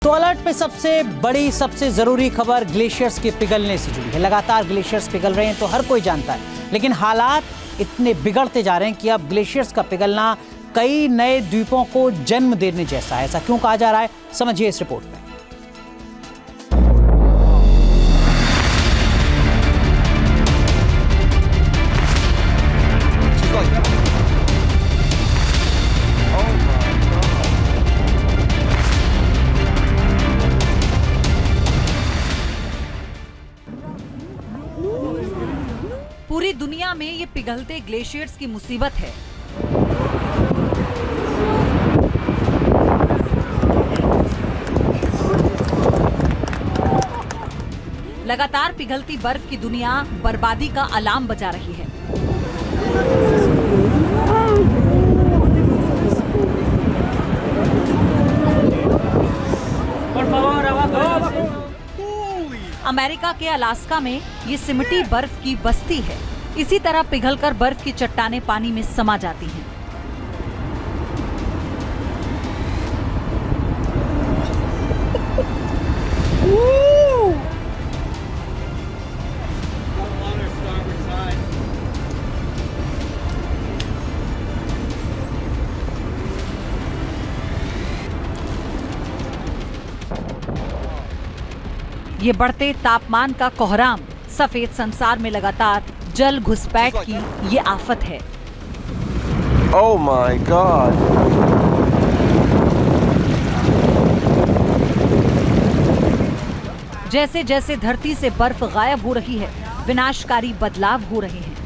तो अलर्ट पे सबसे बड़ी सबसे जरूरी खबर ग्लेशियर्स के पिघलने से जुड़ी है। लगातार ग्लेशियर्स पिघल रहे हैं तो हर कोई जानता है, लेकिन हालात इतने बिगड़ते जा रहे हैं कि अब ग्लेशियर्स का पिघलना कई नए द्वीपों को जन्म देने जैसा है। ऐसा क्यों कहा जा रहा है, समझिए इस रिपोर्ट में। पूरी दुनिया में ये पिघलते ग्लेशियर्स की मुसीबत है। लगातार पिघलती बर्फ की दुनिया बर्बादी का अलार्म बजा रही है। अमेरिका के अलास्का में ये सिमटी बर्फ की बस्ती है। इसी तरह पिघलकर बर्फ की चट्टानें पानी में समा जाती हैं। ये बढ़ते तापमान का कोहराम, सफेद संसार में लगातार जल घुसपैठ की ये आफत है। Oh my God! जैसे जैसे धरती से बर्फ गायब हो रही है, विनाशकारी बदलाव हो रहे हैं।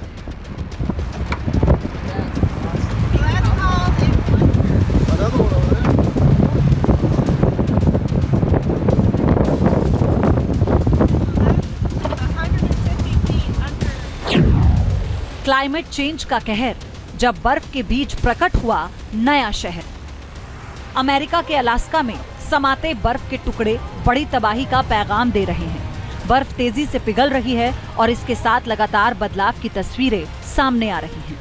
क्लाइमेट चेंज का कहर, जब बर्फ के बीच प्रकट हुआ नया शहर। अमेरिका के अलास्का में समाते बर्फ के टुकड़े बड़ी तबाही का पैगाम दे रहे हैं। बर्फ तेजी से पिघल रही है और इसके साथ लगातार बदलाव की तस्वीरें सामने आ रही हैं।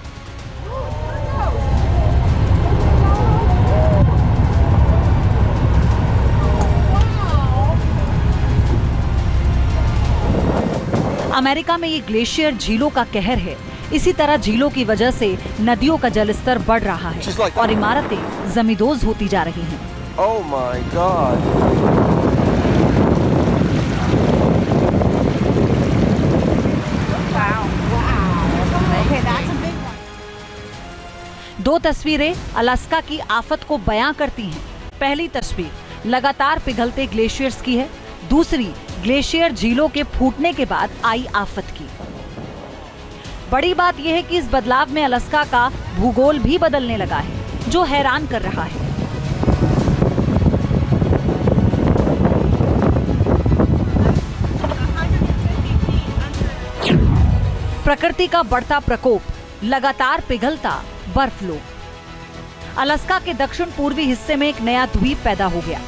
अमेरिका में ये ग्लेशियर झीलों का कहर है। इसी तरह झीलों की वजह से नदियों का जलस्तर बढ़ रहा है और इमारतें जमींदोज होती जा रही हैं। Oh my God! दो तस्वीरें अलास्का की आफत को बयां करती हैं। पहली तस्वीर लगातार पिघलते ग्लेशियर्स की है, दूसरी ग्लेशियर झीलों के फूटने के बाद आई आफत की। बड़ी बात यह है कि इस बदलाव में अलास्का का भूगोल भी बदलने लगा है, जो हैरान कर रहा है। प्रकृति का बढ़ता प्रकोप, लगातार पिघलता बर्फ लोग। अलास्का के दक्षिण पूर्वी हिस्से में एक नया द्वीप पैदा हो गया।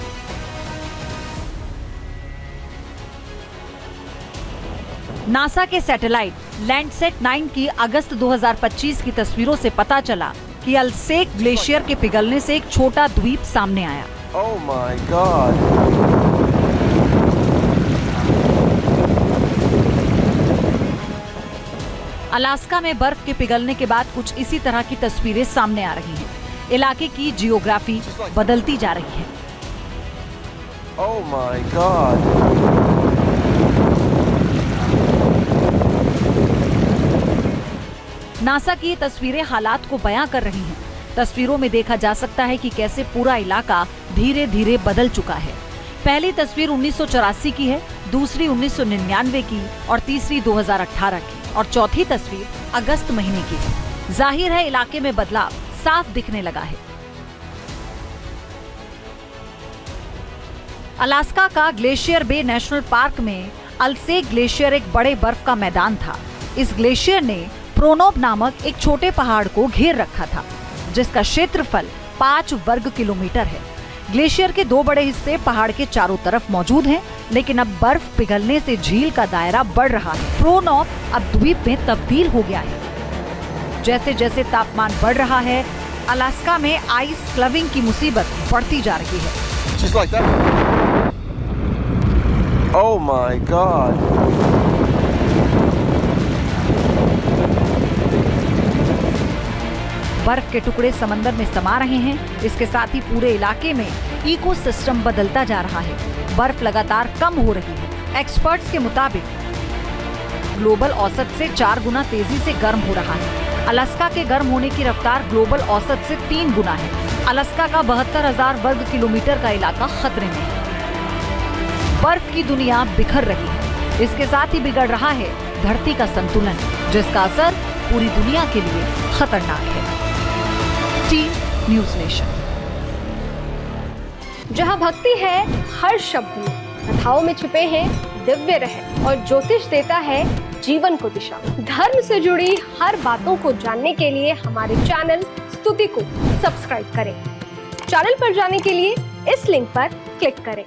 नासा के सैटेलाइट लैंडसेट 9 की अगस्त 2025 की तस्वीरों से पता चला कि अल्सेक ग्लेशियर के पिघलने से एक छोटा द्वीप सामने आया। Oh my God! अलास्का में बर्फ के पिघलने के बाद कुछ इसी तरह की तस्वीरें सामने आ रही हैं। इलाके की जियोग्राफी बदलती जा रही है। Oh my God! नासा की ये तस्वीरें हालात को बयां कर रही हैं। तस्वीरों में देखा जा सकता है कि कैसे पूरा इलाका धीरे धीरे बदल चुका है। पहली तस्वीर 1984 की है, दूसरी 1999 की और तीसरी 2018 की और चौथी तस्वीर अगस्त महीने की है। जाहिर है इलाके में बदलाव साफ दिखने लगा है। अलास्का का ग्लेशियर बे नेशनल पार्क में अल्सेक ग्लेशियर एक बड़े बर्फ का मैदान था। इस ग्लेशियर ने प्रोनोब नामक एक छोटे पहाड़ को घेर रखा था, जिसका क्षेत्रफल 5 वर्ग किलोमीटर है। ग्लेशियर के दो बड़े हिस्से पहाड़ के चारों तरफ मौजूद हैं, लेकिन अब बर्फ पिघलने से झील का दायरा बढ़ रहा है। प्रोनोब अब द्वीप में तब्दील हो गया है। जैसे जैसे तापमान बढ़ रहा है, अलास्का में आइस क्लविंग की मुसीबत बढ़ती जा रही है। Just like that. Oh my God. बर्फ के टुकड़े समंदर में समा रहे हैं। इसके साथ ही पूरे इलाके में इकोसिस्टम बदलता जा रहा है। बर्फ लगातार कम हो रही है। एक्सपर्ट्स के मुताबिक ग्लोबल औसत से 4 गुना तेजी से गर्म हो रहा है। अलास्का के गर्म होने की रफ्तार ग्लोबल औसत से 3 गुना है। अलास्का का 72,000 वर्ग किलोमीटर का इलाका खतरे में है। बर्फ की दुनिया बिखर रही है। इसके साथ ही बिगड़ रहा है धरती का संतुलन, जिसका असर पूरी दुनिया के लिए खतरनाक है। Team news nation. जहां भक्ति है हर शब्द में, कथाओं में छुपे हैं दिव्य रहस्य और ज्योतिष देता है जीवन को दिशा। धर्म से जुड़ी हर बातों को जानने के लिए हमारे चैनल स्तुति को सब्सक्राइब करें। चैनल पर जाने के लिए इस लिंक पर क्लिक करें।